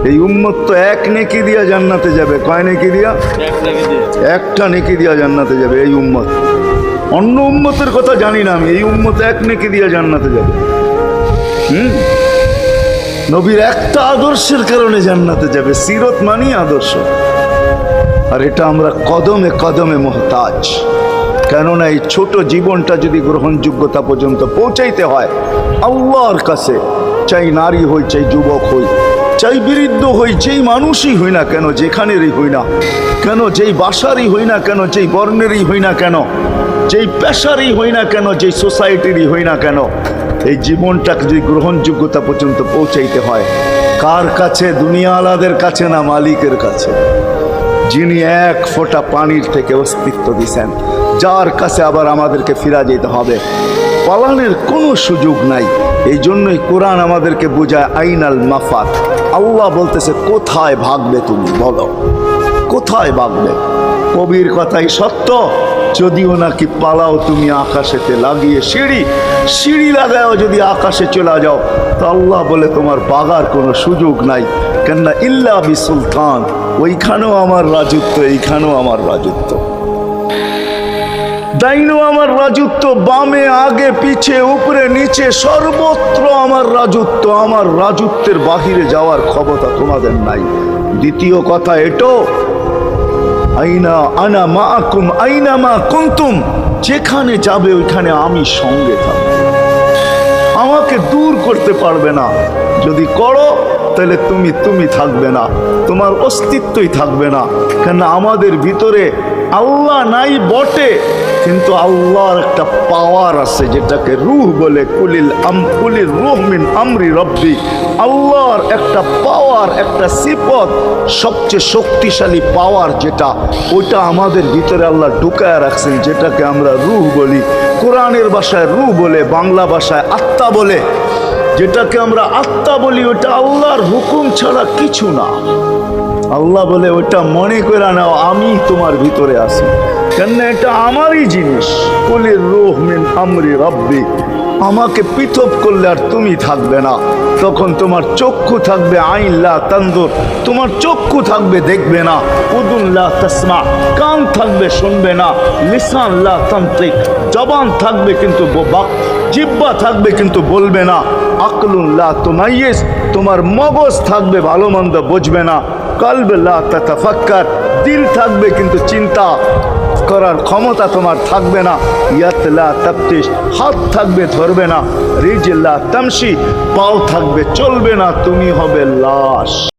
এই উম্মত তো এক নেকি দিয়া জান্নাতে যাবে। কয় নেকি দিয়া? একটা নেকি দিয়া জান্নাতে যাবে এই উম্মত। অন্য উম্মতের কথা জানি না আমি, এই উম্মত এক নেকি দিয়া জান্নাতে যাবে। নবীর একটা আদর্শের কারণে জান্নাতে যাবে। সিরত মানি আদর্শ, আর এটা আমরা কদমে কদমে মুহতাজ। কেননা এই ছোট জীবনটা যদি গ্রহণযোগ্যতা পর্যন্ত পৌঁছাইতে হয় আল্লাহর কাছে, চাই নারী হই, চাই যুবক হই, চাই বৃদ্ধ হই, যেই মানুষই হই না কেন, যেখানেরই হই না কেন, যেই বাসারই হই না কেন, যেই বর্ণেরই হই না কেন, যেই পেশারই হই না কেন, যেই সোসাইটিরই হই না কেন, এই জীবনটাকে যদি গ্রহণযোগ্যতা পর্যন্ত পৌঁছাইতে হয় কার কাছে? দুনিয়াওয়ালাদের কাছে না, মালিকের কাছে, যিনি এক ফোঁটা পানির থেকে অস্তিত্ব দিছেন, যার কাছে আবার আমাদেরকে ফিরা যেতে হবে। পালানের কোনো সুযোগ নাই। এই জন্যই কোরআন আমাদেরকে বোঝায় আইনাল মাফাত। আল্লাহ বলতেছে কোথায় ভাগবে তুমি, বলো কোথায় ভাগবে? কবির কথাই সত্য, যদিও নাকি পালাও তুমি আকাশেতে লাগিয়ে সিঁড়ি লাগাও, যদি আকাশে চলে যাও তো আল্লাহ বলে তোমার বাগার কোনো সুযোগ নাই। কেননা ইল্লা বি সুলতান, ওইখানেও আমার রাজত্ব, এইখানেও আমার রাজত্ব, ডাইনো আমার রাজত্ব, বামে আগে পিছে উপরে নিচে সর্বত্র আমার রাজত্ব। আমার রাজত্বের বাহিরে যাওয়ার ক্ষমতা তোমাদের নাই। দ্বিতীয় কথা এটো, আইনা আনা মাআকুম আইনা মা কুনতুম, যেখানে যাবে ওইখানে আমি সঙ্গে থাকব, আমাকে দূর করতে পারবে না। যদি করো তাহলে তুমি থাকবে না, তোমার অস্তিত্বই থাকবে না। কেন আমাদের ভিতরে আল্লাহ নাই বটে, কিন্তু আল্লাহর একটা পাওয়ার আছে যেটাকে রূহ বলে। কুলির রূহ মিন আমরি রব্বি, আল্লাহর একটা পাওয়ার, একটা সিফত, সবচেয়ে শক্তিশালী পাওয়ার যেটা, ওইটা আমাদের ভিতরে আল্লাহ ঢুকায় রাখছেন, যেটাকে আমরা রূহ বলি। কোরআনের ভাষায় রূহ বলে, বাংলা ভাষায় আত্মা বলে। যেটাকে আমরা আত্মা বলি ওটা আল্লাহর হুকুম ছাড়া কিছু না। আল্লাহ বলে ওটা মনে করে নাও আমি তোমার ভিতরে আছি, কেন এটা আমারই জিনিস। কুলির রূহ মিন আমরি রব্বি, আমাকে পৃথক করলে আর তুমি থাকবে না। তখন তোমার চক্ষু থাকবে আইন লা তানজুর, তোমার চক্ষু থাকবে দেখবে না। উদুন লা তাসমা, কান থাকবে শুনবে না। লিসান লা তানতিক, জবান থাকবে কিন্তু জিহ্বা থাকবে কিন্তু বলবে না। আকলুন লা তুমাইয়িজ, তোমার মগজ থাকবে ভালো মন্দ বুঝবে না। কলব লা তাতাফাক্কার, দিল থাকবে কিন্তু চিন্তা করার ক্ষমতা তোমার থাকবে না। ইয়াত লা তাফতিশ, হাত থাকবে ধরবে না। রিজল লা তামশি, পাও থাকবে চলবে না, তুমি হবে লাশ।